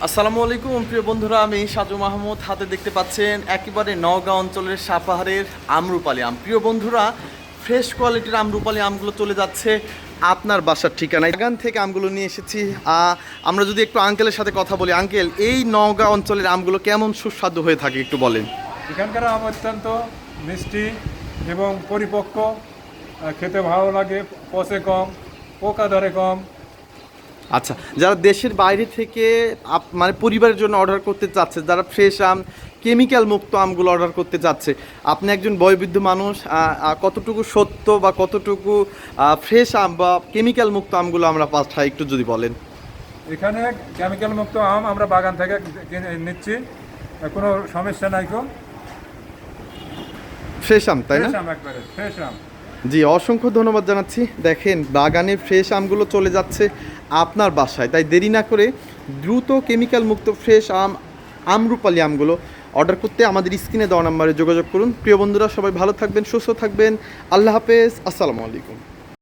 আসসালামু আলাইকুম প্রিয় বন্ধুরা, আমি সাজু মাহমুদ। হাতে দেখতে পাচ্ছেন একেবারে নওগাঁ অঞ্চলের সাপাহারের আমরুপালি আম। প্রিয় বন্ধুরা, ফ্রেশ কোয়ালিটির আমরুপালি আমগুলো চলে যাচ্ছে আপনার বাসার ঠিকানায়। বাগান থেকে আমগুলো নিয়ে এসেছি। আমরা যদি একটু আঙ্কেলের সাথে কথা বলি, আঙ্কেল, এই নওগাঁ অঞ্চলের আমগুলো কেমন সুস্বাদু হয়ে থাকে একটু বলেন। এখানকার আম অত্যন্ত মিষ্টি এবং পরিপক্ক, খেতে ভালো লাগে, পচে কম, পোকা ধরে কম। আচ্ছা, যারা দেশের বাইরে থেকে মানে পরিবারের জন্য অর্ডার করতে চাচ্ছে, যারা ফ্রেশ আম, কেমিক্যাল মুক্ত আমগুলো অর্ডার করতে চাচ্ছে, আপনি একজন বয়োবৃদ্ধ মানুষ, কতটুকু সত্য বা কতটুকু ফ্রেশ আম বা কেমিক্যাল মুক্ত আমগুলো আমরা পাঠাই একটু যদি বলেন। এখানে কেমিক্যাল মুক্ত আম আমরা বাগান থেকে নিচ্ছি, কোনো সমস্যা নাই। ফ্রেশ আম, তাই না? ফ্রেশ আম, একবারে ফ্রেশ আম। জি, অসংখ্য ধন্যবাদ জানাচ্ছি। দেখেন, বাগানের ফ্রেশ আমগুলো চলে যাচ্ছে আপনার বাসায়, তাই দেরি না করে দ্রুত কেমিক্যাল মুক্ত ফ্রেশ আম, আমরুপালি আমগুলো অর্ডার করতে আমাদের স্ক্রিনে দেওয়া নাম্বারে যোগাযোগ করুন। প্রিয় বন্ধুরা, সবাই ভালো থাকবেন, সুস্থ থাকবেন। আল্লাহ হাফেজ, আসসালামু আলাইকুম।